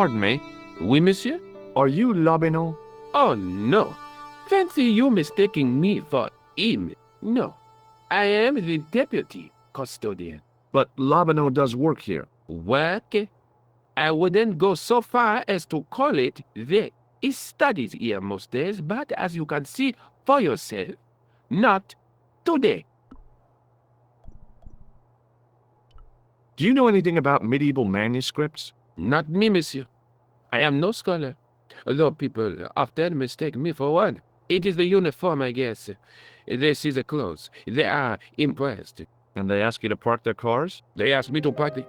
Pardon me. Oui, monsieur? Are you Labino? Oh, no. Fancy you mistaking me for him. No. I am the deputy custodian. But Labino does work here. Work? I wouldn't go so far as to call it that. He studies here most days, but as you can see for yourself, not today. Do you know anything about medieval manuscripts? Not me, monsieur. I am no scholar, although people often mistake me for one. It is the uniform, I guess. They see the clothes. They are impressed. And they ask you to park their cars? They ask me to park the...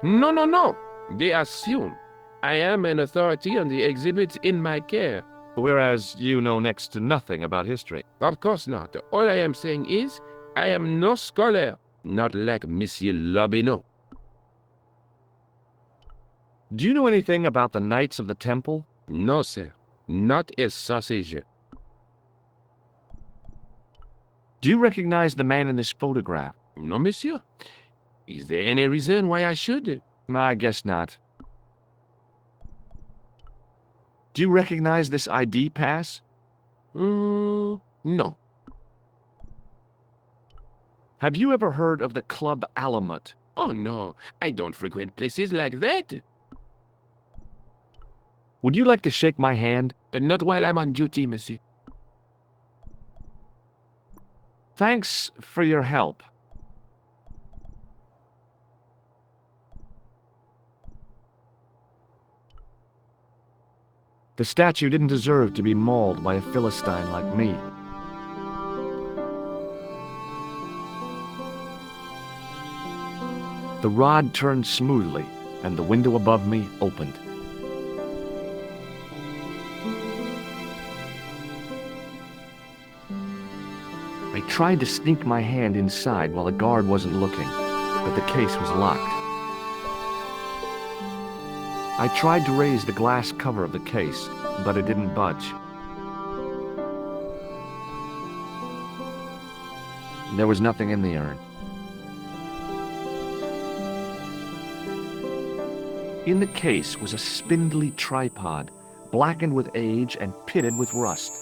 No, no, no. They assume I am an authority on the exhibits in my care. Whereas you know next to nothing about history. Of course not. All I am saying is, I am no scholar, not like Monsieur Lobineau. Do you know anything about the Knights of the Temple? No, sir. Not a sausage. Do you recognize the man in this photograph? No, monsieur. Is there any reason why I should? I guess not. Do you recognize this ID pass? No. Have you ever heard of the Club Alamut? Oh, no. I don't frequent places like that. Would you like to shake my hand? Not while I'm on duty, monsieur. Thanks for your help. The statue didn't deserve to be mauled by a Philistine like me. The rod turned smoothly, and the window above me opened. I tried to sneak my hand inside while the guard wasn't looking, but the case was locked. I tried to raise the glass cover of the case, but it didn't budge. There was nothing in the urn. In the case was a spindly tripod, blackened with age and pitted with rust.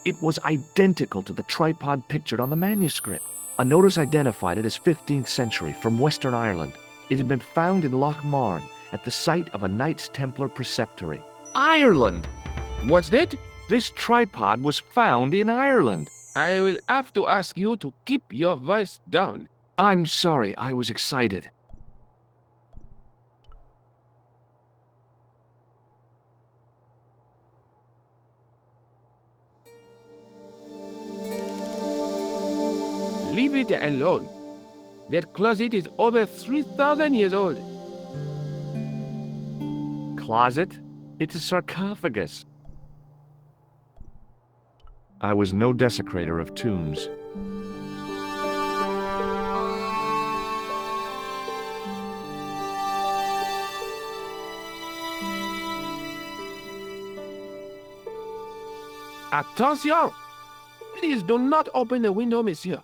It was identical to the tripod pictured on the manuscript. A notice identified it as 15th century from Western Ireland. It had been found in Loch Marne at the site of a Knights Templar preceptory. Ireland! What's that? This tripod was found in Ireland. I will have to ask you to keep your voice down. I'm sorry, I was excited. Leave it alone. That closet is over 3,000 years old. Closet? It's a sarcophagus. I was no desecrator of tombs. Attention! Please do not open the window, monsieur.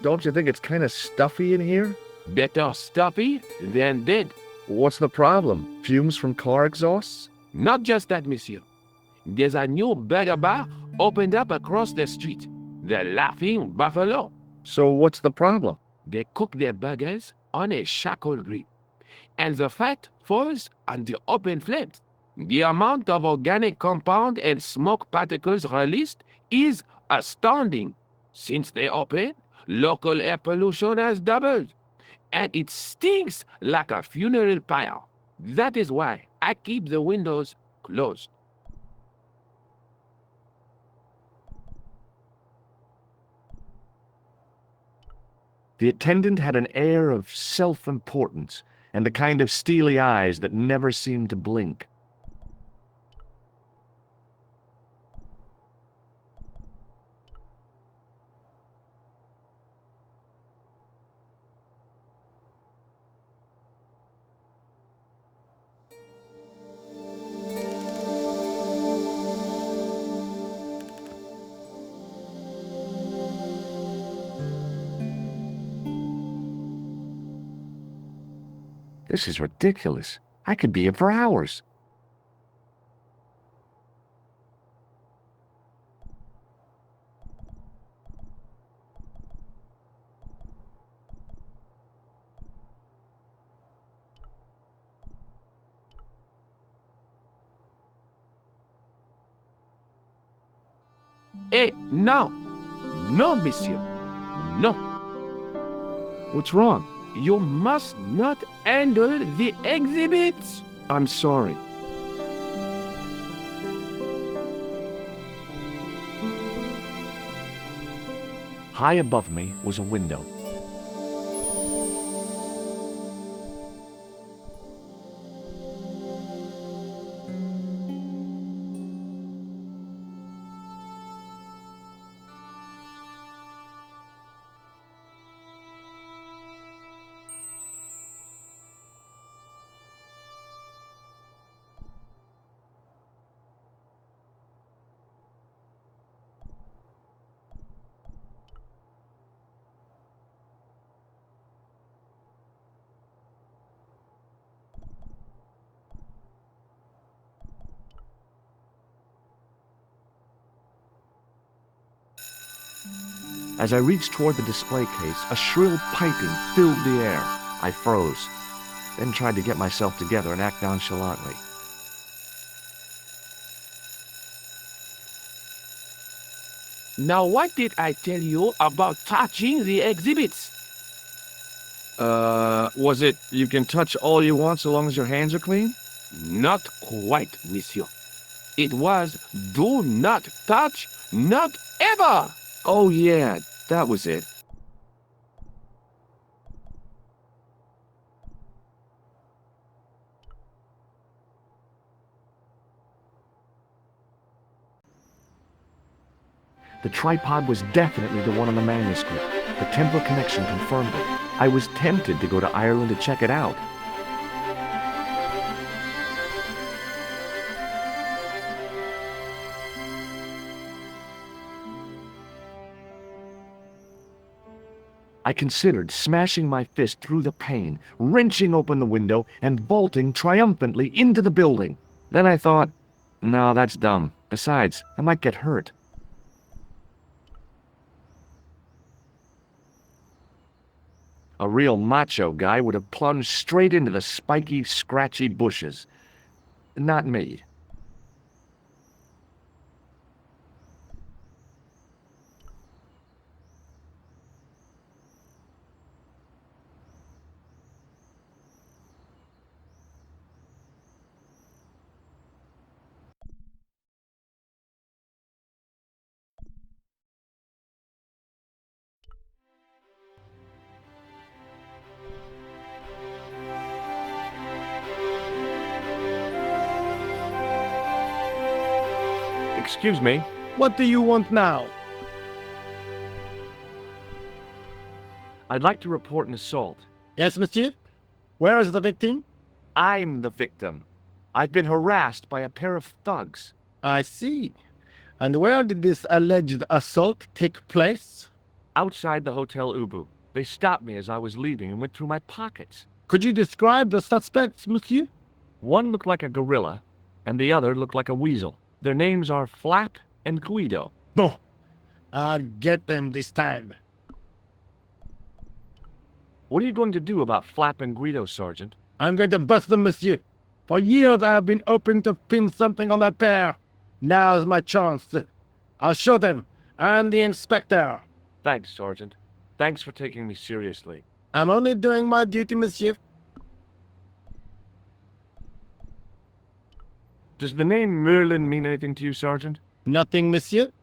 Don't you think it's kind of stuffy in here? Better stuffy than dead. What's the problem? Fumes from car exhausts? Not just that, monsieur. There's a new burger bar opened up across the street. The Laughing Buffalo. So what's the problem? They cook their burgers on a charcoal grill, and the fat falls on the open flames. The amount of organic compound and smoke particles released is astounding. Since they opened, local air pollution has doubled, and it stinks like a funeral pyre. That is why I keep the windows closed. The attendant had an air of self-importance and the kind of steely eyes that never seemed to blink. This is ridiculous. I could be here for hours. No. No, monsieur. No. What's wrong? You must not handle the exhibits. I'm sorry. High above me was a window. As I reached toward the display case, a shrill piping filled the air. I froze, then tried to get myself together and act nonchalantly. Now, what did I tell you about touching the exhibits? Was it you can touch all you want so long as your hands are clean? Not quite, monsieur. It was do not touch, not ever. Oh yeah, that was it. The tripod was definitely the one on the manuscript. The Templar connection confirmed it. I was tempted to go to Ireland to check it out. I considered smashing my fist through the pane, wrenching open the window, and vaulting triumphantly into the building. Then I thought, no, that's dumb. Besides, I might get hurt. A real macho guy would have plunged straight into the spiky, scratchy bushes. Not me. Excuse me. What do you want now? I'd like to report an assault. Yes, monsieur? Where is the victim? I'm the victim. I've been harassed by a pair of thugs. I see. And where did this alleged assault take place? Outside the Hotel Ubu. They stopped me as I was leaving and went through my pockets. Could you describe the suspects, monsieur? One looked like a gorilla, and the other looked like a weasel. Their names are Flap and Guido. Bon. I'll get them this time. What are you going to do about Flap and Guido, Sergeant? I'm going to bust them, monsieur. For years I have been hoping to pin something on that pair. Now's my chance. I'll show them. I'm the inspector. Thanks, Sergeant. Thanks for taking me seriously. I'm only doing my duty, monsieur. Does the name Merlin mean anything to you, Sergeant? Nothing, monsieur.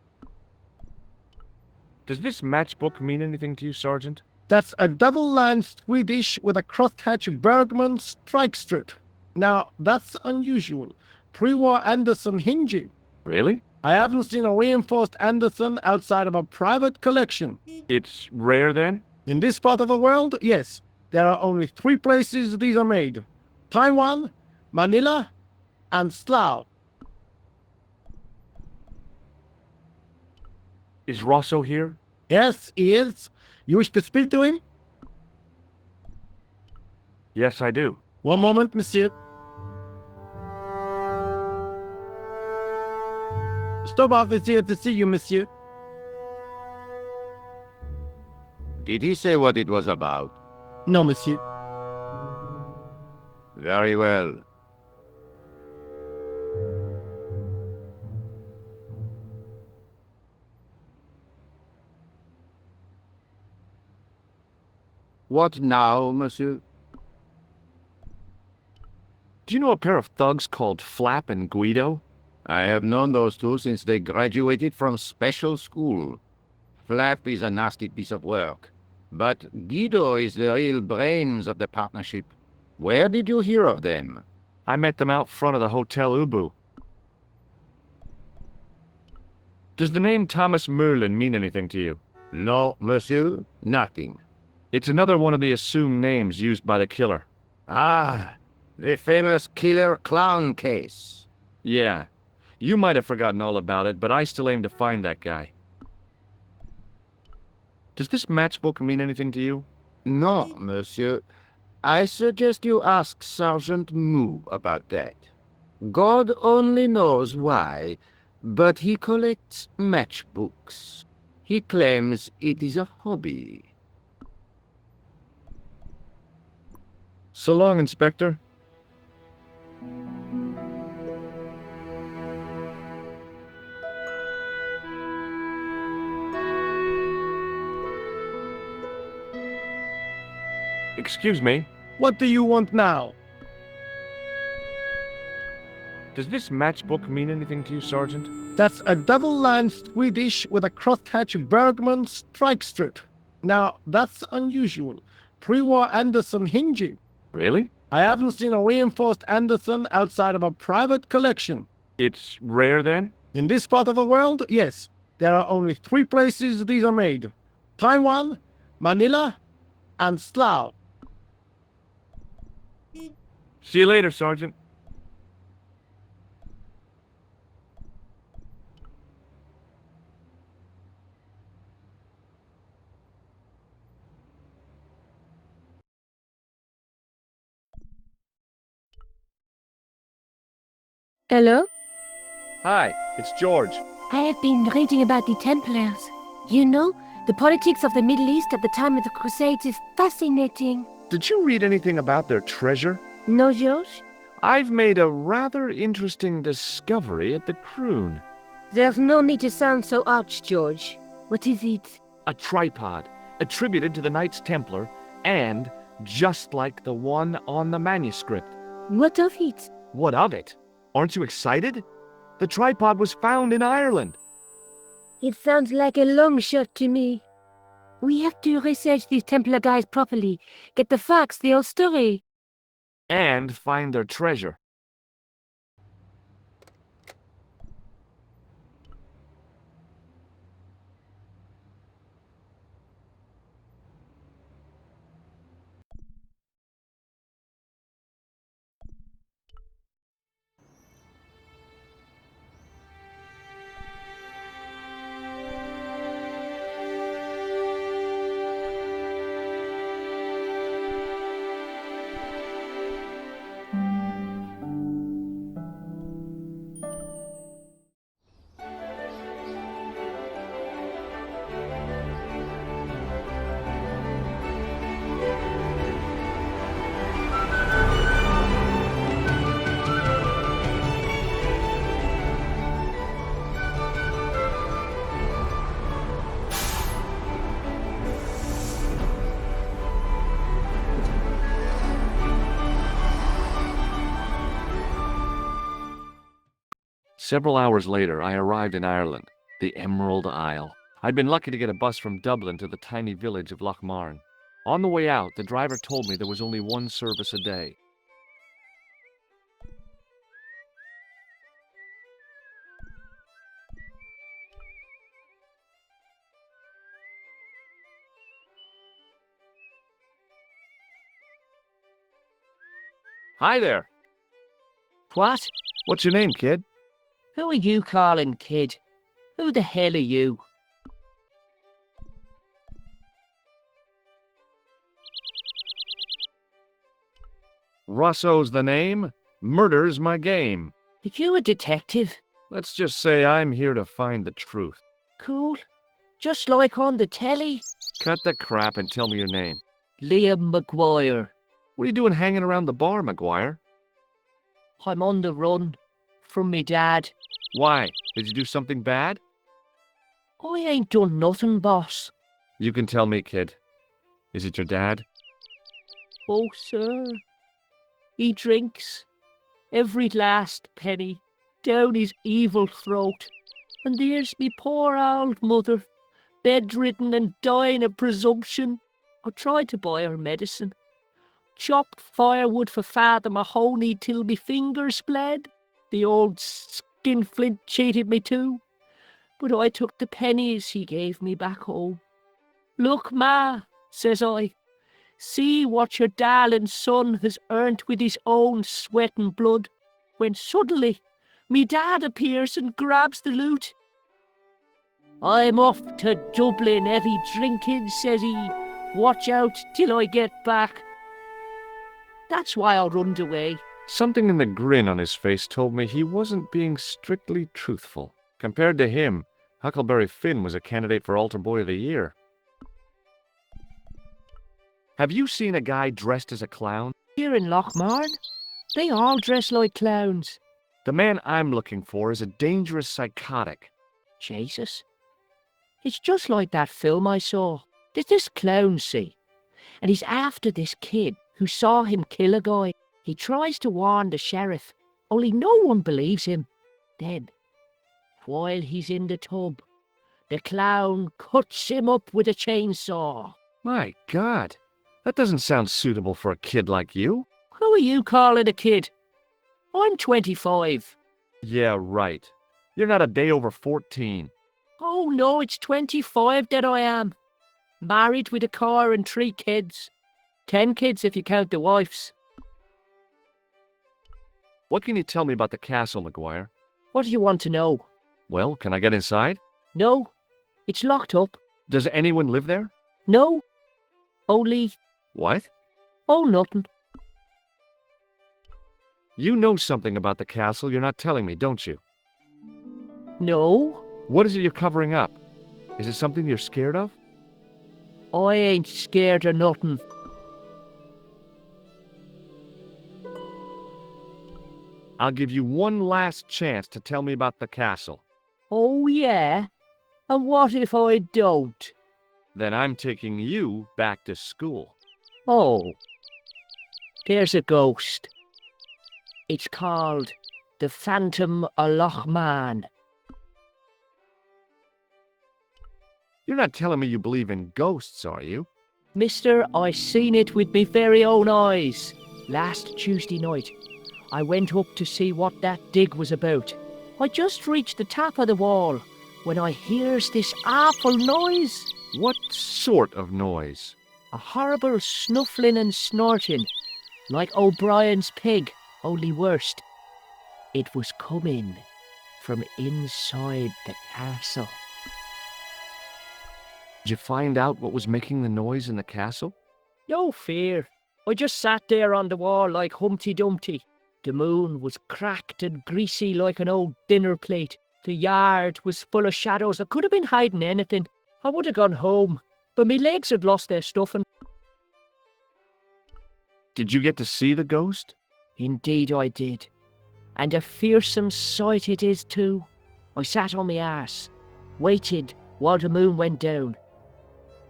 Does this matchbook mean anything to you, Sergeant? That's a double-line Swedish with a crosshatch Bergman strike strip. Now, that's unusual. Pre-war Anderson hinging. Really? I haven't seen a reinforced Anderson outside of a private collection. It's rare, then? In this part of the world, yes. There are only 3 places these are made. Taiwan, Manila, and Slough. Is Rosso here? Yes, he is. You wish to speak to him? Yes, I do. One moment, monsieur. Stobart is here to see you, monsieur. Did he say what it was about? No, monsieur. Very well. What now, monsieur? Do you know a pair of thugs called Flap and Guido? I have known those two since they graduated from special school. Flap is a nasty piece of work, but Guido is the real brains of the partnership. Where did you hear of them? I met them out front of the Hotel Ubu. Does the name Thomas Merlin mean anything to you? No, monsieur, nothing. It's another one of the assumed names used by the killer. Ah, the famous killer clown case. Yeah. You might have forgotten all about it, but I still aim to find that guy. Does this matchbook mean anything to you? No, monsieur. I suggest you ask Sergeant Moo about that. God only knows why, but he collects matchbooks. He claims it is a hobby. So long, Inspector. Excuse me, What do you want now? does this matchbook mean anything to you, Sergeant? That's a double-lined Swedish with a crosshatch Bergman strike strip. Now, that's unusual. Pre-war Anderson hinging. Really? I haven't seen a reinforced Anderson outside of a private collection. It's rare then? In this part of the world, yes. There are only 3 places these are made. Taiwan, Manila, and Slough. See you later, Sergeant. Hello? Hi, it's George. I have been reading about the Templars. You know, the politics of the Middle East at the time of the Crusades is fascinating. Did you read anything about their treasure? No, George? I've made a rather interesting discovery at the Croon. There's no need to sound so arch, George. What is it? A tripod, attributed to the Knights Templar, and just like the one on the manuscript. What of it? What of it? Aren't you excited? The tripod was found in Ireland. It sounds like a long shot to me. We have to research these Templar guys properly, get the facts, the whole story. And find their treasure. Several hours later, I arrived in Ireland, the Emerald Isle. I'd been lucky to get a bus from Dublin to the tiny village of Lochmarn. On the way out, the driver told me there was only one service a day. Hi there. What? What's your name, kid? Who are you calling kid? Who the hell are you? Russo's the name. Murder's my game. Are you a detective? Let's just say I'm here to find the truth. Cool. Just like on the telly? Cut the crap and tell me your name. Liam McGuire. What are you doing hanging around the bar, McGuire? I'm on the run. From me dad. Why? Did you do something bad? I ain't done nothing, boss. You can tell me, kid. Is it your dad? Oh, sir, he drinks every last penny down his evil throat. And there's me poor old mother, bedridden and dying of presumption. I tried to buy her medicine. Chopped firewood for Father Mahoney till me fingers bled. The old skinflint cheated me too. But I took the pennies he gave me back home. Look, Ma, says I, see what your darling son has earned with his own sweat and blood. When suddenly, me dad appears and grabs the loot. I'm off to Dublin heavy drinking, says he. Watch out till I get back. That's why I runned away. Something in the grin on his face told me he wasn't being strictly truthful. Compared to him, Huckleberry Finn was a candidate for Altar Boy of the Year. Have you seen a guy dressed as a clown? Here in Lochmarn, they all dress like clowns. The man I'm looking for is a dangerous psychotic. Jesus. It's just like that film I saw. There's this clown, see, and he's after this kid who saw him kill a guy. He tries to warn the sheriff, only no one believes him. Then, while he's in the tub, the clown cuts him up with a chainsaw. My God, that doesn't sound suitable for a kid like you. Who are you calling a kid? I'm 25. Yeah, right. You're not a day over 14. Oh no, it's 25 that I am. Married with a car and 3 kids. 10 kids if you count the wives. What can you tell me about the castle, McGuire? What do you want to know? Well, can I get inside? No, it's locked up. Does anyone live there? No, only... What? Oh, nothing. You know something about the castle you're not telling me, don't you? No, What is it you're covering up? Is it something you're scared of? I ain't scared of nothing. I'll give you one last chance to tell me about the castle. Oh, yeah? And what if I don't? Then I'm taking you back to school. Oh, there's a ghost. It's called the Phantom of Lochmarn. You're not telling me you believe in ghosts, are you? Mister, I seen it with me very own eyes. Last Tuesday night, I went up to see what that dig was about. I just reached the top of the wall when I hears this awful noise. What sort of noise? A horrible snuffling and snorting, like O'Brien's pig, only worse. It was coming from inside the castle. Did you find out what was making the noise in the castle? No fear. I just sat there on the wall like Humpty Dumpty. The moon was cracked and greasy like an old dinner plate. The yard was full of shadows. I could have been hiding anything. I would have gone home, but me legs had lost their stuffing. Did you get to see the ghost? Indeed I did. And a fearsome sight it is too. I sat on my arse, waited while the moon went down.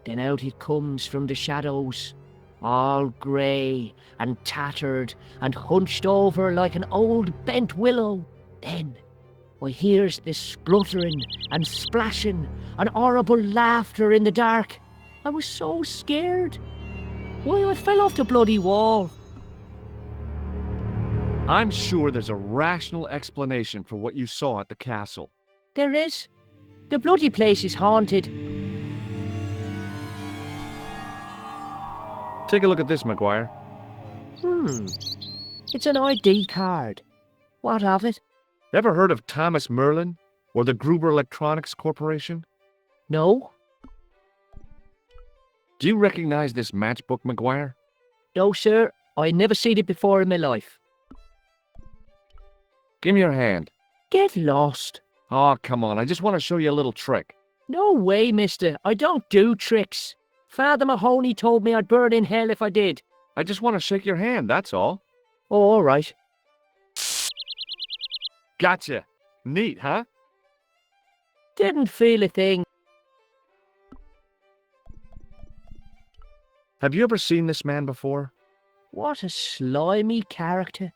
Then out it comes from the shadows, all grey and tattered and hunched over like an old bent willow. Then I hears this spluttering and splashing and horrible laughter in the dark. I was so scared. Why, I fell off the bloody wall. I'm sure there's a rational explanation for what you saw at the castle. There is. The bloody place is haunted. Take a look at this, McGuire. It's an ID card. What of it? Ever heard of Thomas Merlin or the Gruber Electronics Corporation? No? Do you recognize this matchbook, McGuire? No, sir. I never seen it before in my life. Give me your hand. Get lost. Oh, come on. I just want to show you a little trick. No way, mister. I don't do tricks. Father Mahoney told me I'd burn in hell if I did. I just want to shake your hand, that's all. Oh, all right. Gotcha. Neat, huh? Didn't feel a thing. Have you ever seen this man before? What a slimy character.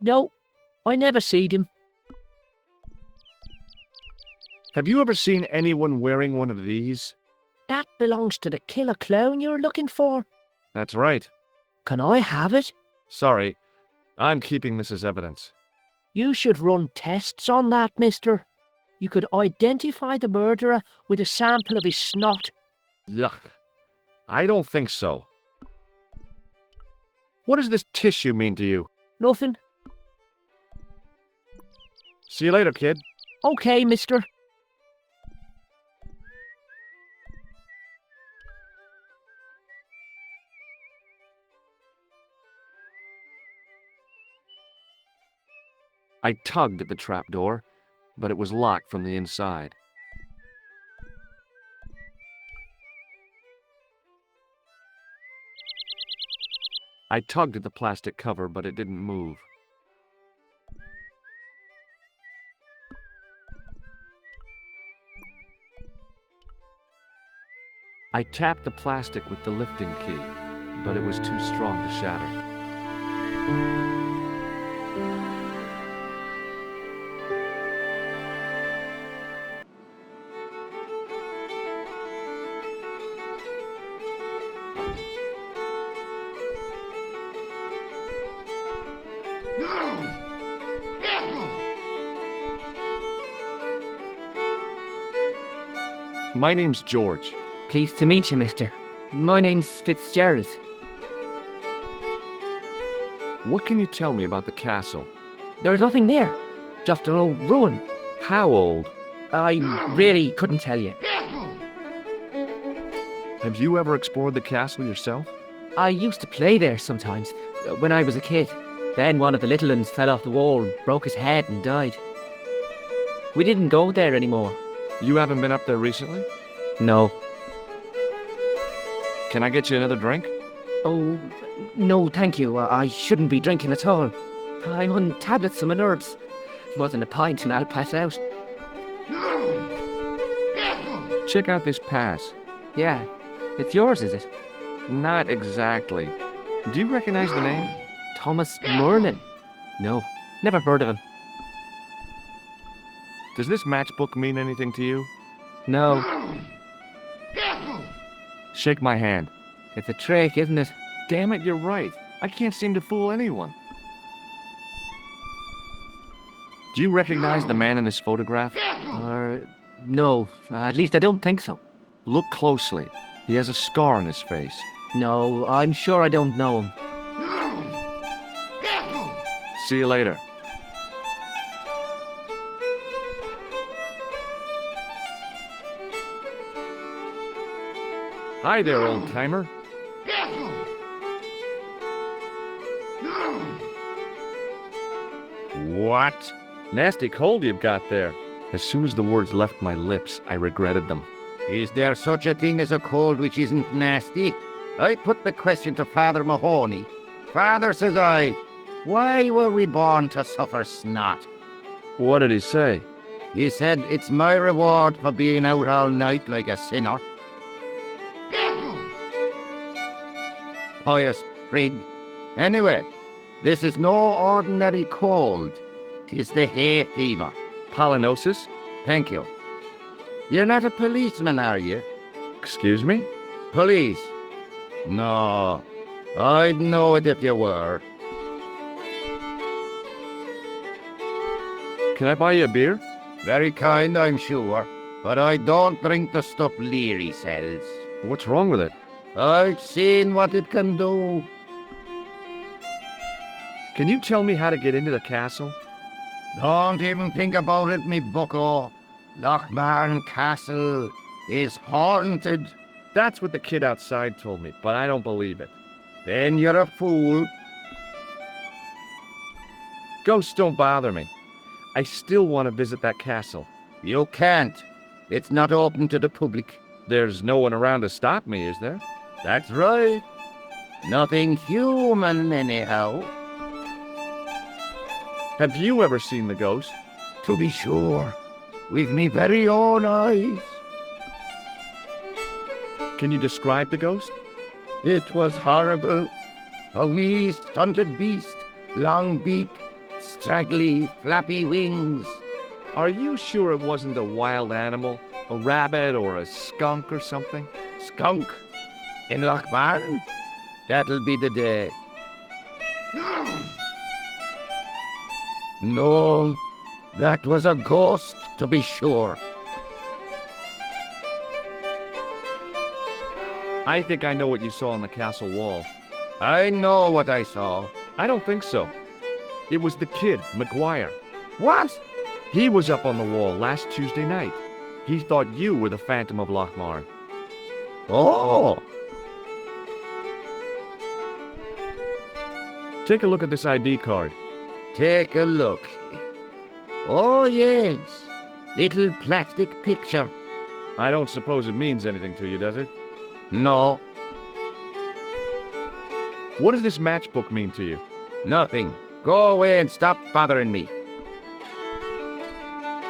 No, I never seed him. Have you ever seen anyone wearing one of these? That belongs to the killer clown you're looking for. That's right. Can I have it? Sorry, I'm keeping this as evidence. You should run tests on that, mister. You could identify the murderer with a sample of his snot. Yuck. I don't think so. What does this tissue mean to you? Nothing. See you later, kid. Okay, mister. I tugged at the trapdoor, but it was locked from the inside. I tugged at the plastic cover, but it didn't move. I tapped the plastic with the lifting key, but it was too strong to shatter. My name's George. Pleased to meet you, mister. My name's Fitzgerald. What can you tell me about the castle? There's nothing there. Just an old ruin. How old? I really couldn't tell you. Have you ever explored the castle yourself? I used to play there sometimes, when I was a kid. Then one of the little ones fell off the wall, broke his head and died. We didn't go there anymore. You haven't been up there recently? No. Can I get you another drink? Oh, no, thank you. I shouldn't be drinking at all. I'm on tablets for my nerves. More than a pint and I'll pass out. Check out this pass. Yeah. It's yours, is it? Not exactly. Do you recognize the name? Thomas Merlin? No, never heard of him. Does this matchbook mean anything to you? No, Shake my hand. it's a trick, isn't it? Damn it, you're right. I can't seem to fool anyone. Do you recognize the man in this photograph? No, at least I don't think so. Look closely. He has a scar on his face. No, I'm sure I don't know him. See you later. Hi there, old-timer. What? Nasty cold you've got there. As soon as the words left my lips, I regretted them. Is there such a thing as a cold which isn't nasty? I put the question to Father Mahoney. Father, says I, why were we born to suffer snot? What did he say? He said, it's my reward for being out all night like a sinner. Pious prig. Anyway, this is no ordinary cold. 'Tis the hay fever. Pollinosis? Thank you. You're not a policeman, are you? Excuse me? Police? No, I'd know it if you were. Can I buy you a beer? Very kind, I'm sure, but I don't drink the stuff Leary sells. What's wrong with it? I've seen what it can do. Can you tell me how to get into the castle? Don't even think about it, me bucko. Lochmarn Castle is haunted. That's what the kid outside told me, but I don't believe it. Then you're a fool. Ghosts don't bother me. I still want to visit that castle. You can't. It's not open to the public. There's no one around to stop me, is there? That's right. Nothing human, anyhow. Have you ever seen the ghost? To be sure. With me very own eyes. Can you describe the ghost? It was horrible. A wee stunted beast, long beak, straggly, flappy wings. Are you sure it wasn't a wild animal? A rabbit or a skunk or something? Skunk in Lochbarn? That'll be the day. No, that was a ghost, to be sure. I think I know what you saw on the castle wall. I know what I saw. I don't think so. It was the kid, McGuire. What? He was up on the wall last Tuesday night. He thought you were the Phantom of Lochmar. Oh! Take a look at this ID card. Take a look. Oh, yes. Little plastic picture. I don't suppose it means anything to you, does it? No, What does this matchbook mean to you? nothing. Go away and stop bothering me.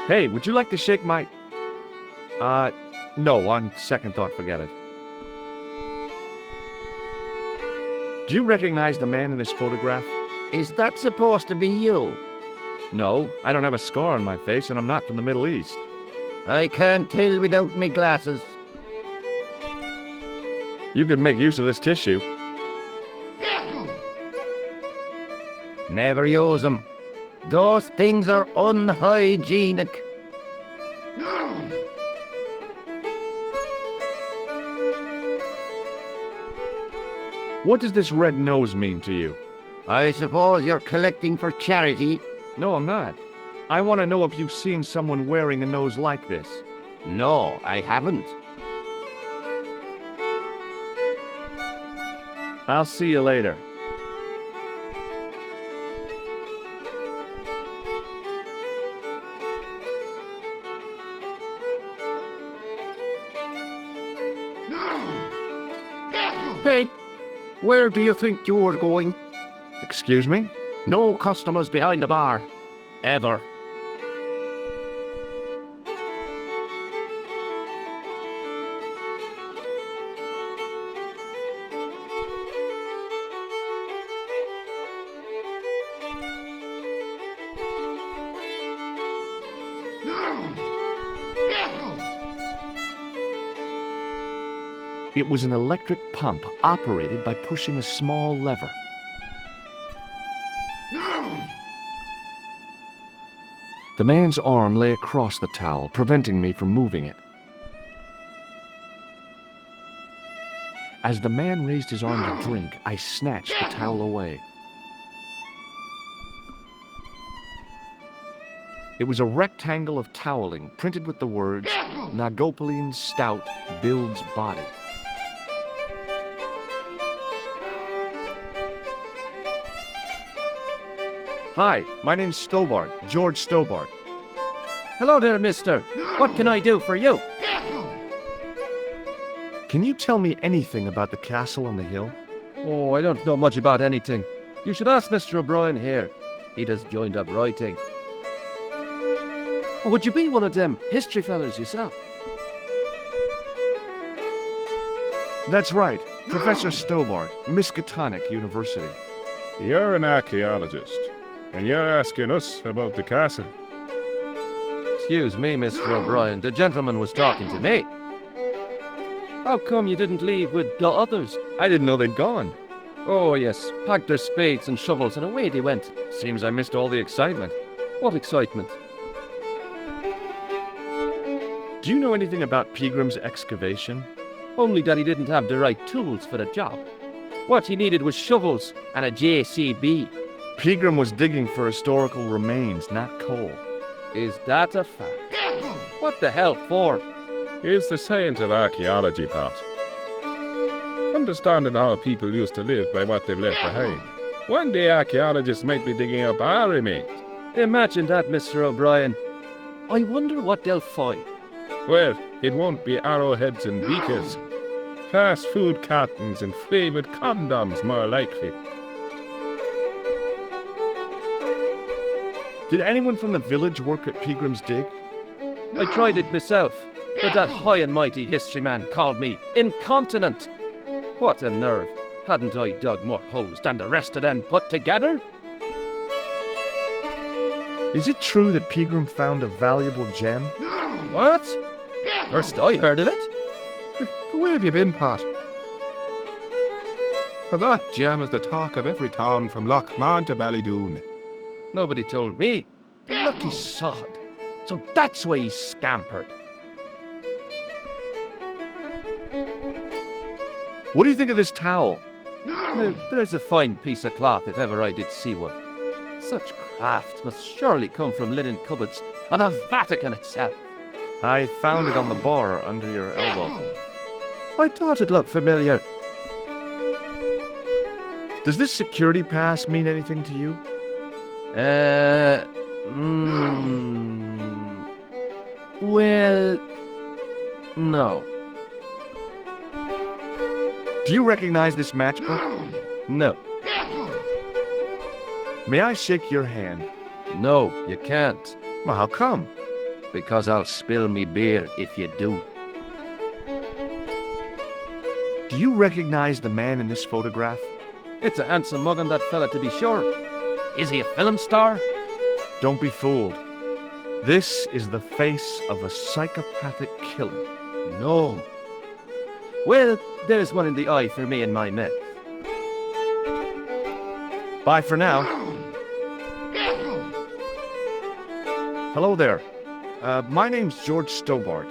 Hey, would you like to shake my... No, on second thought, forget it. Do you recognize the man in this photograph? Is that supposed to be you? No, I don't have a scar on my face, and I'm not from the Middle East. I can't tell without me glasses. You could make use of this tissue. Never use them. Those things are unhygienic. What does this red nose mean to you? I suppose you're collecting for charity? No, I'm not. I want to know if you've seen someone wearing a nose like this. No, I haven't. I'll see you later. Hey, where do you think you're going? Excuse me? No customers behind the bar. Ever. It was an electric pump operated by pushing a small lever. The man's arm lay across the towel, preventing me from moving it. As the man raised his arm to drink, I snatched the towel away. It was a rectangle of toweling printed with the words, Nagopaline Stout builds body. Hi, my name's Stobart, George Stobart. Hello there, mister. What can I do for you? Can you tell me anything about the castle on the hill? Oh, I don't know much about anything. You should ask Mr. O'Brien here. He just joined up writing. Oh, would you be one of them history fellas yourself? That's right, Professor Stobart, Miskatonic University. You're an archaeologist, and you're asking us about the castle. Excuse me, Mr. O'Brien. The gentleman was talking to me. How come you didn't leave with the others? I didn't know they'd gone. Oh, yes. Packed their spades and shovels and away they went. Seems I missed all the excitement. What excitement. Do you know anything about Peagram's excavation? Only that he didn't have the right tools for the job. What he needed was shovels and a JCB. Peagram was digging for historical remains, not coal. Is that a fact? What the hell for? Here's the science of archaeology part. Understanding how people used to live by what they've left behind. One day archaeologists might be digging up our remains. Imagine that, Mr. O'Brien. I wonder what they'll find. Well, it won't be arrowheads and beakers. Fast food cartons and flavoured condoms, more likely. Did anyone from the village work at Peagram's dig? I tried it myself, but that high and mighty history man called me incontinent. What a nerve. Hadn't I dug more holes than the rest of them put together? Is it true that Pegram found a valuable gem? What? First I heard of it. Where have you been, Pat? For that gem is the talk of every town from Lochmahon to Ballydoon. Nobody told me. Lucky sod. So that's why he scampered. What do you think of this towel? Now, there's a fine piece of cloth if ever I did see one. Such craft must surely come from linen cupboards and the Vatican itself. I found it on the bar under your elbow. I thought it looked familiar. Does this security pass mean anything to you? Well, no. Do you recognize this matchbook? No. May I shake your hand? No, you can't. Well, how come? Because I'll spill me beer if you do. Do you recognize the man in this photograph? It's a handsome mug on that fella, to be sure. Is he a film star? Don't be fooled. This is the face of a psychopathic killer. No. Well, there's one in the eye for me and my men. Bye for now. Hello there. My name's George Stobart.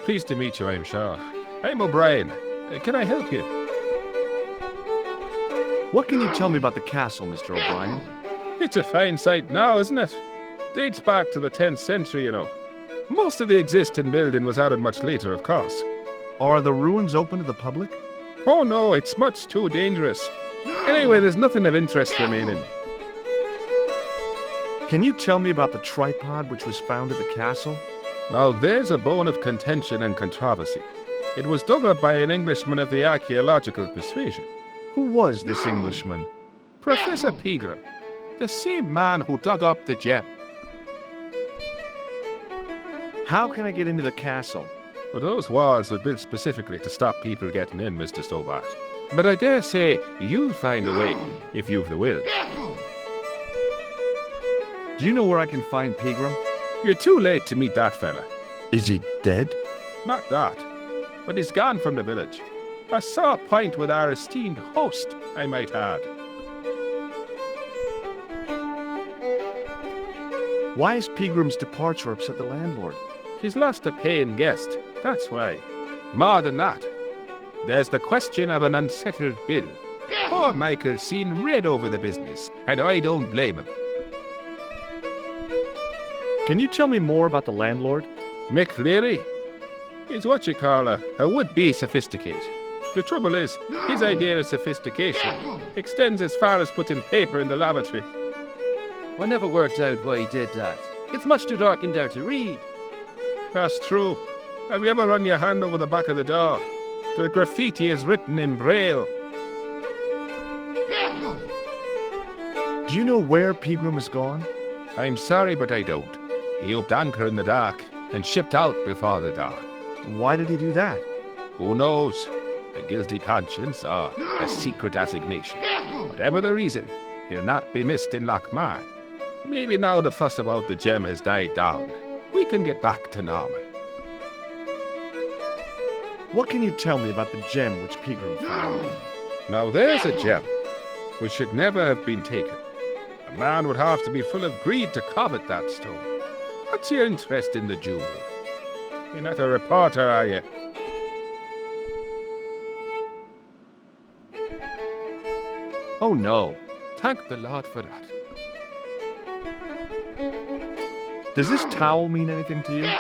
Pleased to meet you, I'm sure. I'm O'Brien. Can I help you? What can you tell me about the castle, Mr. O'Brien? It's a fine site now, isn't it? Dates back to the 10th century, you know. Most of the existing building was added much later, of course. Are the ruins open to the public? Oh no, it's much too dangerous. Anyway, there's nothing of interest remaining. Can you tell me about the tripod which was found at the castle? Now there's a bone of contention and controversy. It was dug up by an Englishman of the archaeological persuasion. Who was this Englishman? Professor Pegram, the same man who dug up the gem. How can I get into the castle? Well, those walls were built specifically to stop people getting in, Mr. Stobart. But I dare say you'll find a way, if you've the will. Do you know where I can find Pegram? You're too late to meet that fella. Is he dead? Not that, but he's gone from the village. I saw a pint with our esteemed host, I might add. Why is Pegram's departure upset the landlord? He's lost a paying guest, that's why. More than that, there's the question of an unsettled bill. Poor Michael's seen red over the business, and I don't blame him. Can you tell me more about the landlord? Mick Leary? He's what you call a would-be sophisticate. The trouble is, his idea of sophistication extends as far as putting paper in the lavatory. I never worked out why he did that. It's much too dark in there to read. That's true. Have you ever run your hand over the back of the door? The graffiti is written in Braille. Do you know where Pegram has gone? I'm sorry, but I don't. He upped anchor in the dark and shipped out before the dawn. Why did he do that? Who knows? A guilty conscience or a secret assignation. Whatever the reason, he'll not be missed in Lochmahon. Maybe now the fuss about the gem has died down, we can get back to normal. What can you tell me about the gem which Pegram found? Now there's a gem which should never have been taken. A man would have to be full of greed to covet that stone. What's your interest in the jewel? You're not a reporter, are you? Oh no. Thank the Lord for that. Does this towel mean anything to you?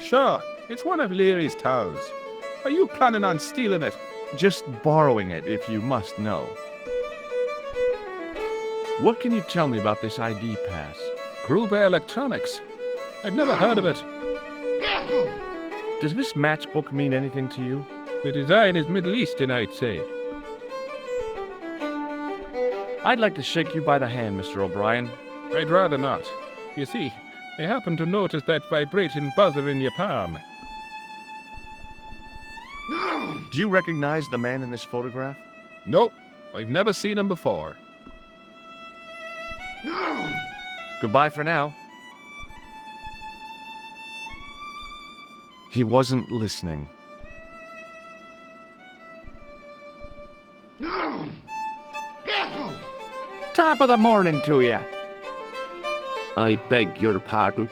Sure, it's one of Leary's towels. Are you planning on stealing it? Just borrowing it, if you must know. What can you tell me about this ID pass? Gruber Electronics. I've never heard of it. Does this matchbook mean anything to you? The design is Middle Eastern, I'd say. I'd like to shake you by the hand, Mr. O'Brien. I'd rather not. You see, I happen to notice that vibrating buzzer in your palm. Do you recognize the man in this photograph? Nope, I've never seen him before. Goodbye for now. He wasn't listening. Top of the morning to you. I beg your pardon.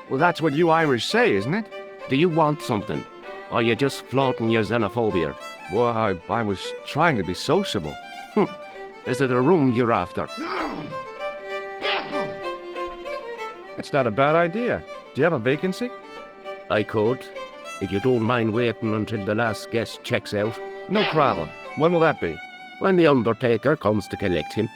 Well, that's what you Irish say, isn't it? Do you want something? Or are you just flaunting your xenophobia? Well, I was trying to be sociable. Is it a room you're after? It's not a bad idea. Do you have a vacancy? I could, if you don't mind waiting until the last guest checks out. No problem. When will that be? When the undertaker comes to collect him.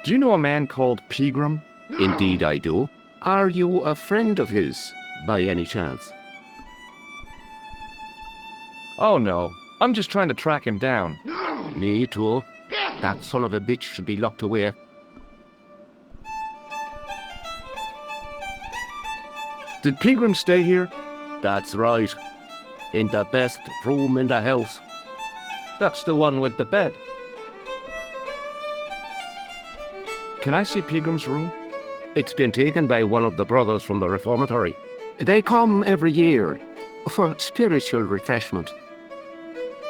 Do you know a man called Pegram? Indeed I do. Are you a friend of his, by any chance? Oh no, I'm just trying to track him down. Me too. That son of a bitch should be locked away. Did Pegram stay here? That's right. In the best room in the house. That's the one with the bed. Can I see Pegram's room? It's been taken by one of the brothers from the reformatory. They come every year for spiritual refreshment.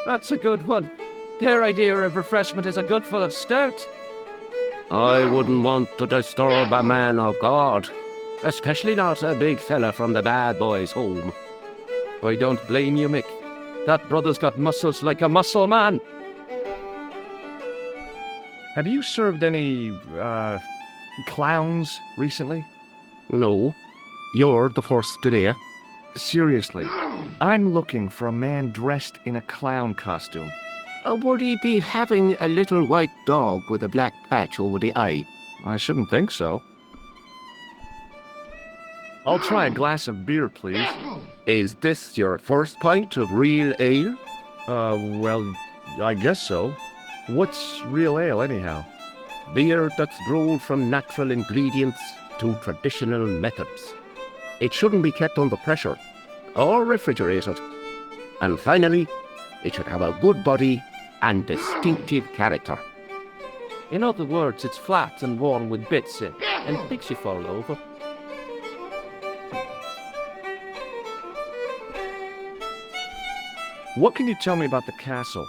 That's a good one. Their idea of refreshment is a good full of stout. I wouldn't want to disturb a man of God, especially not a big fella from the bad boys' home. I don't blame you, Mick. That brother's got muscles like a muscle man. Have you served any, clowns recently? No, you're the first today. Seriously, I'm looking for a man dressed in a clown costume. Would he be having a little white dog with a black patch over the eye? I shouldn't think so. I'll try a glass of beer, please. Is this your first pint of real ale? Well, I guess so. What's real ale, anyhow? Beer that's brewed from natural ingredients to traditional methods. It shouldn't be kept under pressure or refrigerated. And finally, it should have a good body and distinctive character. In other words, it's flat and worn with bits in, and it makes you fall over. What can you tell me about the castle?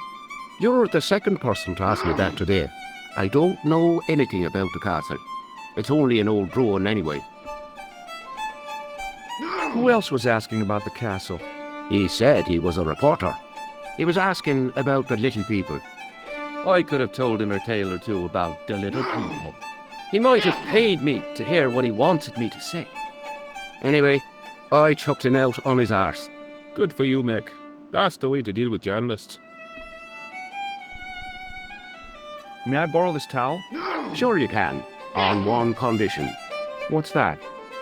You're the second person to ask me that today. I don't know anything about the castle. It's only an old ruin anyway. Who else was asking about the castle? He said he was a reporter. He was asking about the little people. I could have told him a tale or two about the little people. He might have paid me to hear what he wanted me to say. Anyway, I chucked him out on his arse. Good for you, Mick. That's the way to deal with journalists. May I borrow this towel? Sure you can, on one condition. What's that?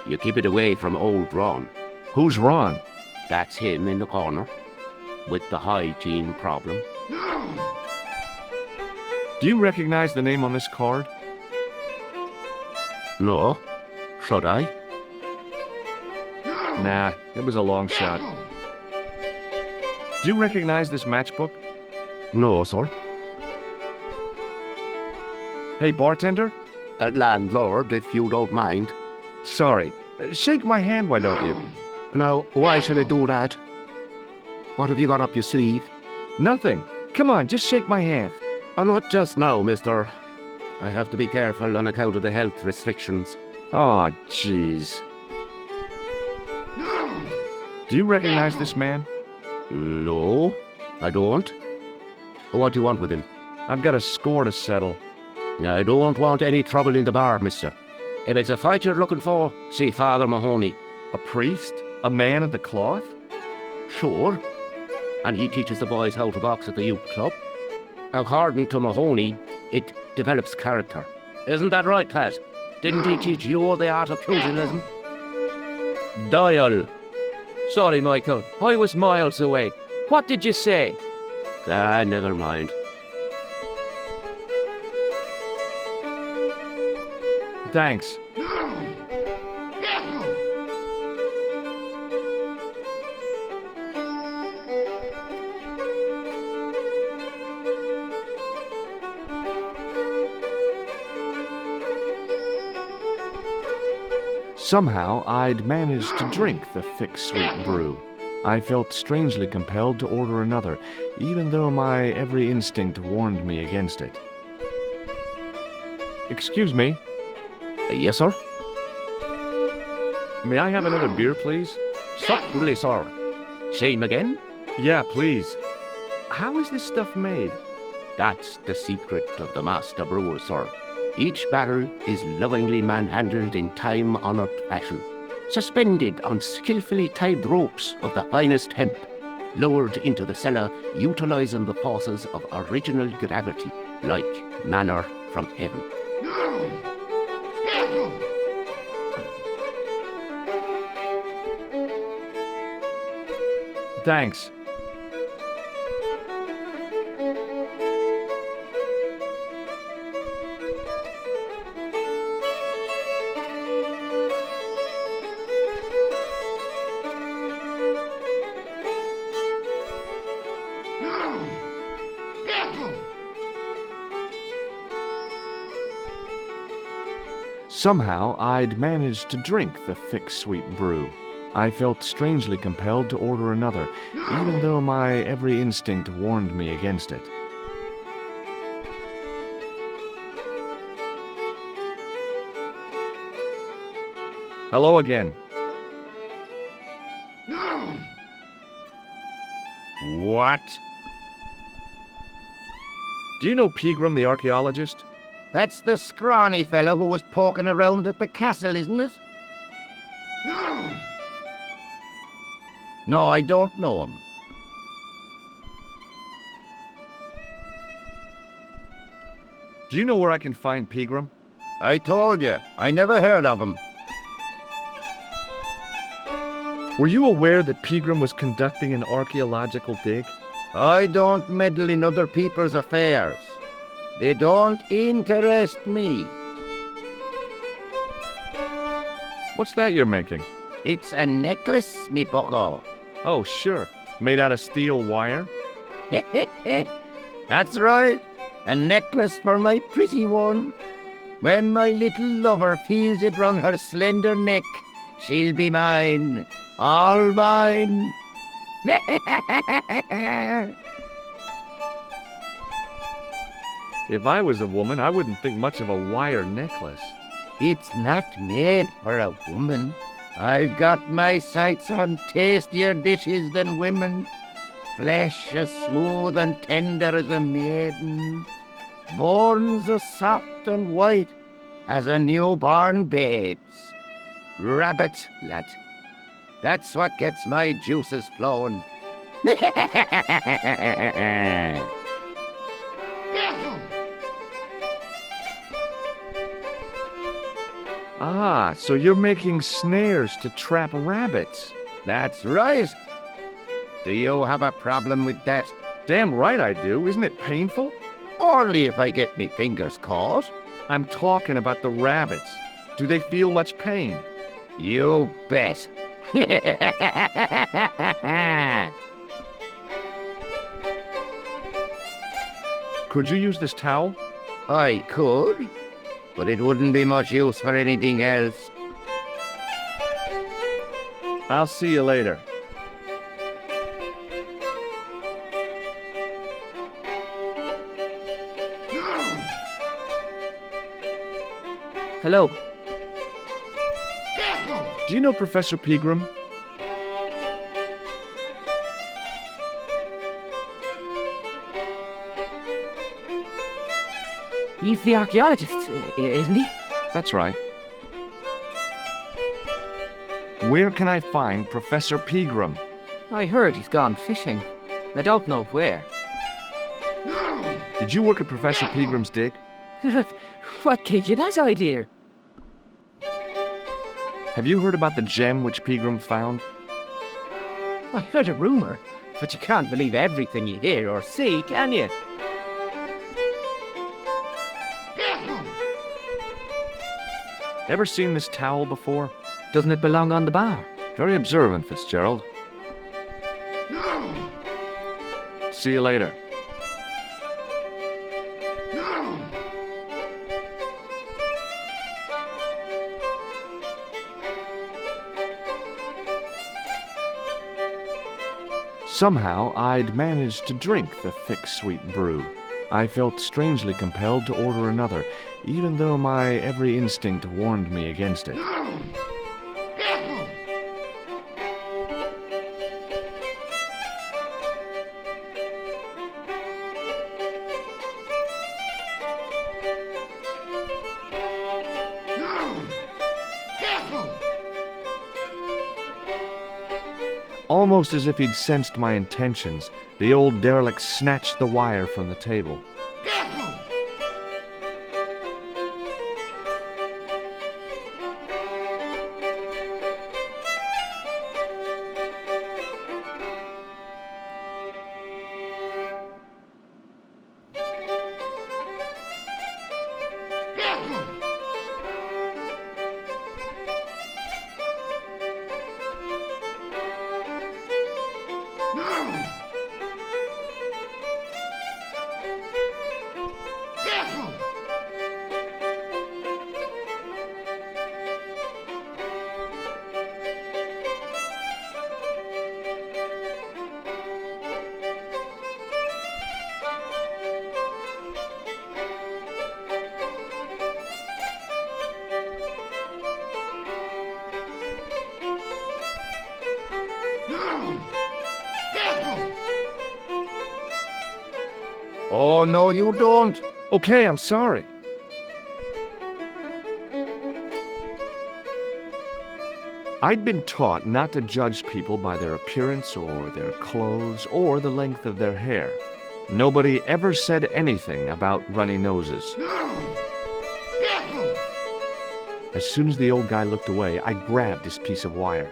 You keep it away from old Ron. Who's Ron? That's him in the corner, with the hygiene problem. Do you recognize the name on this card? No. Should I? Nah, it was a long shot. Do you recognize this matchbook? No, sir. Hey, bartender? Landlord, if you don't mind. Sorry. Shake my hand, why don't you? Now, why should I do that? What have you got up your sleeve? Nothing. Come on, just shake my hand. Not just now, mister. I have to be careful on account of the health restrictions. Oh, jeez. Do you recognize this man? No, I don't. What do you want with him? I've got a score to settle. I don't want any trouble in the bar, mister. If it's a fight you're looking for, see Father Mahoney. A priest? A man of the cloth? Sure. And he teaches the boys how to box at the youth club. According to Mahoney, it develops character. Isn't that right, Pat? Didn't he teach you the art of pugilism? Dial. Sorry, Michael. I was miles away. What did you say? Never mind. Thanks. Somehow, I'd managed to drink the thick, sweet brew. I felt strangely compelled to order another, even though my every instinct warned me against it. Excuse me, Yes, sir? may I have another beer, please? Certainly, sir. Same again? Yeah, please. How is this stuff made? That's the secret of the master brewer, sir. Each barrel is lovingly manhandled in time-honored fashion, suspended on skillfully tied ropes of the finest hemp, lowered into the cellar utilizing the forces of original gravity, like manna from heaven. Thanks. Somehow, I'd managed to drink the thick, sweet brew. I felt strangely compelled to order another, even though my every instinct warned me against it. Hello again. What? Do you know Pegram the archaeologist? That's the scrawny fellow who was poking around at the castle, isn't it? No, I don't know him. Do you know where I can find Pegram? I told you, I never heard of him. Were you aware that Pegram was conducting an archaeological dig? I don't meddle in other people's affairs. They don't interest me. What's that you're making? It's a necklace, me bucko. Oh, sure. Made out of steel wire? That's right. A necklace for my pretty one. When my little lover feels it round her slender neck, she'll be mine. All mine. If I was a woman, I wouldn't think much of a wire necklace. It's not made for a woman. I've got my sights on tastier dishes than women. Flesh as smooth and tender as a maiden. Bones as soft and white as a newborn babe's. Rabbit, lad. That's what gets my juices flowing. Ah, so you're making snares to trap rabbits. That's right. Do you have a problem with that? Damn right I do. Isn't it painful? Only if I get me fingers caught. I'm talking about the rabbits. Do they feel much pain? You bet. Could you use this towel? I could, but it wouldn't be much use for anything else. I'll see you later. Hello. Do you know Professor Pegram? He's the archaeologist, isn't he? That's right. Where can I find Professor Pegram? I heard he's gone fishing. I don't know where. Did you work at Professor Pegram's dig? What gave you that idea? Have you heard about the gem which Pegram found? I heard a rumor, but you can't believe everything you hear or see, can you? Ever seen this towel before? Doesn't it belong on the bar? Very observant, Fitzgerald. See you later. Somehow, I'd managed to drink the thick, sweet brew. I felt strangely compelled to order another, even though my every instinct warned me against it. Almost as if he'd sensed my intentions, the old derelict snatched the wire from the table. Oh, no, you don't. Okay, I'm sorry. I'd been taught not to judge people by their appearance or their clothes or the length of their hair. Nobody ever said anything about runny noses. As soon as the old guy looked away, I grabbed his piece of wire.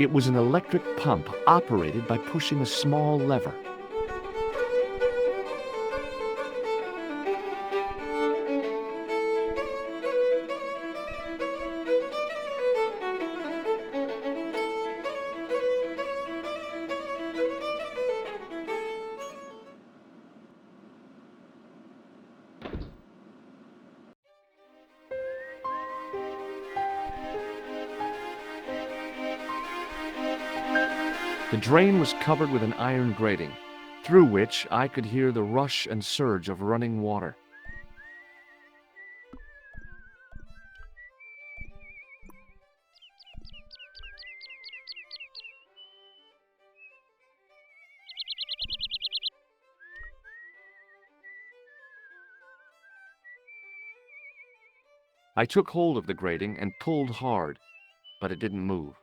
It was an electric pump operated by pushing a small lever. The drain was covered with an iron grating, through which I could hear the rush and surge of running water. I took hold of the grating and pulled hard, but it didn't move.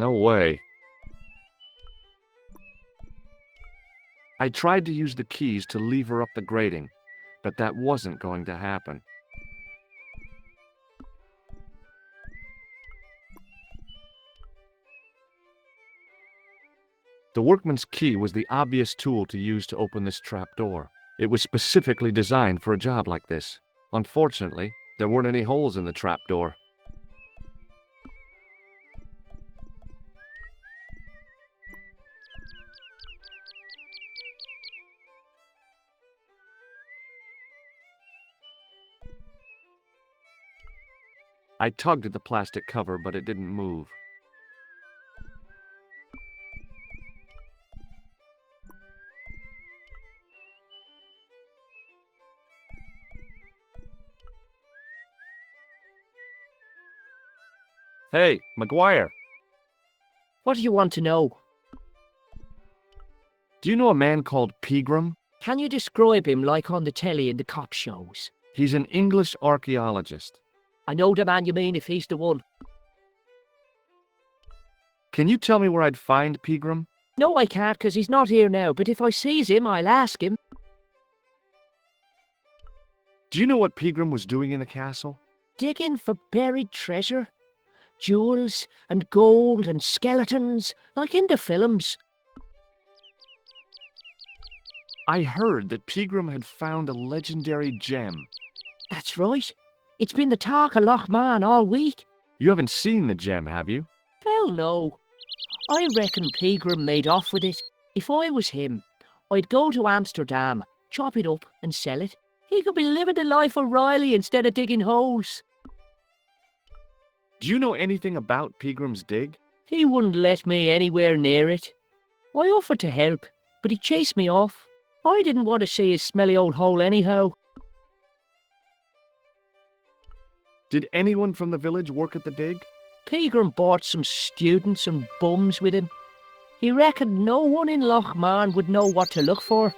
No way. I tried to use the keys to lever up the grating, but that wasn't going to happen. The workman's key was the obvious tool to use to open this trapdoor. It was specifically designed for a job like this. Unfortunately, there weren't any holes in the trapdoor. I tugged at the plastic cover, but it didn't move. Hey, McGuire, What do you want to know? do you know a man called Pegram? Can you describe him like on the telly in the cop shows? He's an English archaeologist. I know the man you mean if he's the one. Can you tell me where I'd find Pegram? No, I can't, 'cause he's not here now, but if I sees him, I'll ask him. Do you know what Pegram was doing in the castle? Digging for buried treasure. Jewels and gold and skeletons, like in the films. I heard that Pegram had found a legendary gem. That's right. It's been the talk of Loch Man all week. You haven't seen the gem, have you? Hell no. I reckon Pegram made off with it. If I was him, I'd go to Amsterdam, chop it up and sell it. He could be living the life of Riley instead of digging holes. Do you know anything about Pegram's dig? He wouldn't let me anywhere near it. I offered to help, but he chased me off. I didn't want to see his smelly old hole anyhow. Did anyone from the village work at the dig? Pegram brought some students and bums with him. He reckoned no one in Lochmarn would know what to look for.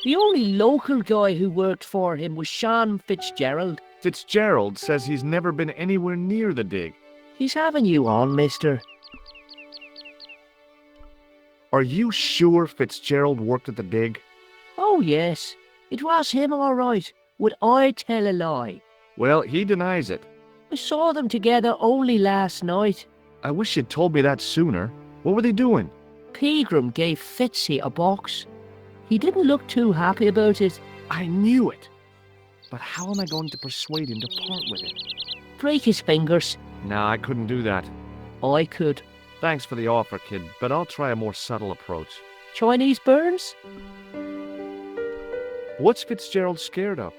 The only local guy who worked for him was Sean Fitzgerald. Fitzgerald says he's never been anywhere near the dig. He's having you on, mister. Are you sure Fitzgerald worked at the dig? Oh, yes. It was him, all right. Would I tell a lie? Well, he denies it. I saw them together only last night. I wish you'd told me that sooner. What were they doing? Pegram gave Fitzy a box. He didn't look too happy about it. I knew it. But how am I going to persuade him to part with it? Break his fingers. Nah, I couldn't do that. I could. Thanks for the offer, kid, but I'll try a more subtle approach. Chinese burns? What's Fitzgerald scared of?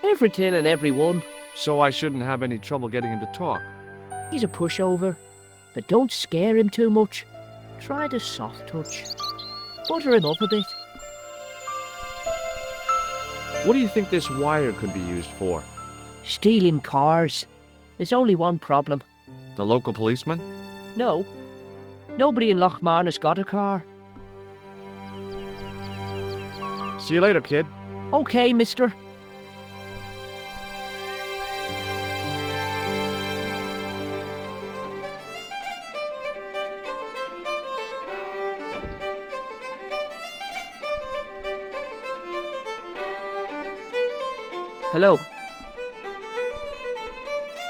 Everything and everyone. So I shouldn't have any trouble getting him to talk. He's a pushover. But don't scare him too much. Try the soft touch. Butter him up a bit. What do you think this wire could be used for? Stealing cars. There's only one problem. The local policeman? No. Nobody in Lochmarn has got a car. See you later, kid. Okay, mister. Hello.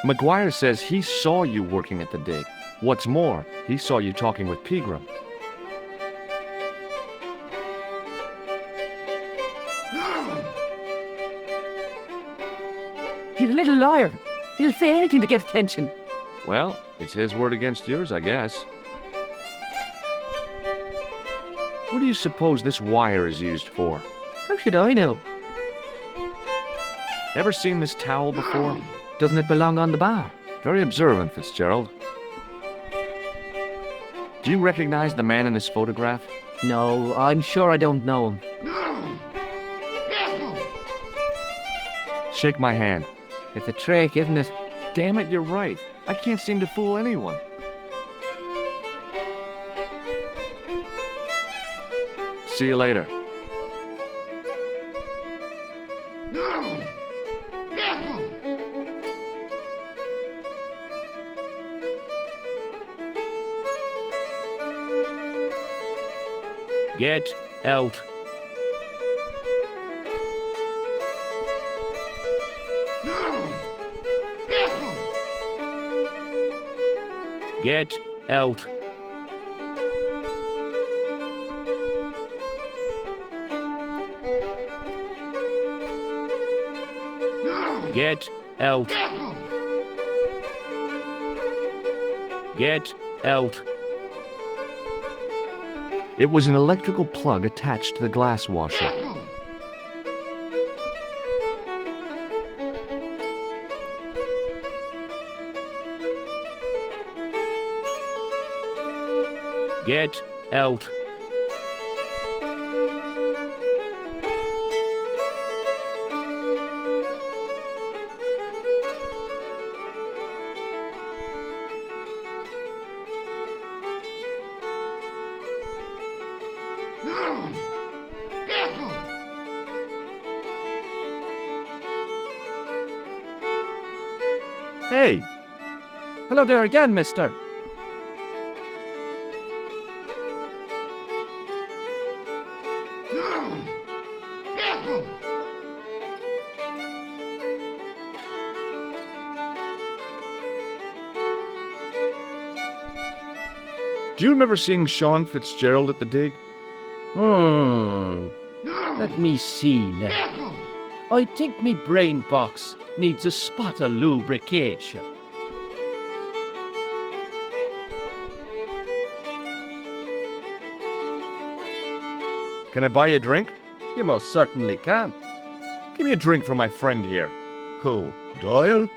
McGuire says he saw you working at the dig. What's more, he saw you talking with Pegram. He's a little liar. He'll say anything to get attention. Well, it's his word against yours, I guess. What do you suppose this wire is used for? How should I know? Ever seen this towel before? Doesn't it belong on the bar? Very observant, Fitzgerald. Do you recognize the man in this photograph? No, I'm sure I don't know him. Shake my hand. It's a trick, isn't it? Damn it, you're right. I can't seem to fool anyone. See you later. Get out. Get out. Get out. Get out. It was an electrical plug attached to the glass washer. Get out. Hey! Hello there again, mister. Do you remember seeing Sean Fitzgerald at the dig? Let me see now. I think me brain box needs a spot of lubrication. Can I buy you a drink? You most certainly can. Give me a drink for my friend here. Who, Doyle?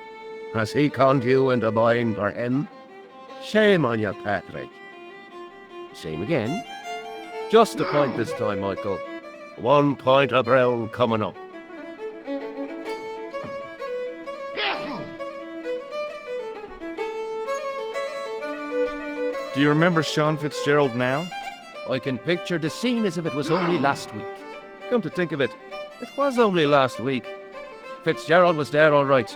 Has he conned you into buying for him? Shame on you, Patrick. Same again. Just a point this time, Michael. 1 point of brown coming up. Do you remember Sean Fitzgerald now? I can picture the scene as if it was only last week. Come to think of it, it was only last week. Fitzgerald was there all right.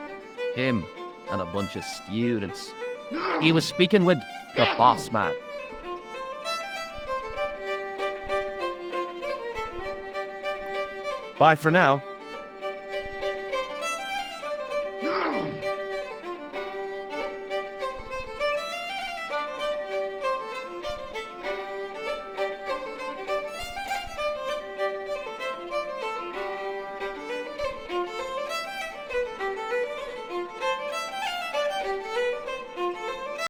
Him and a bunch of students. He was speaking with the boss man. Bye for now.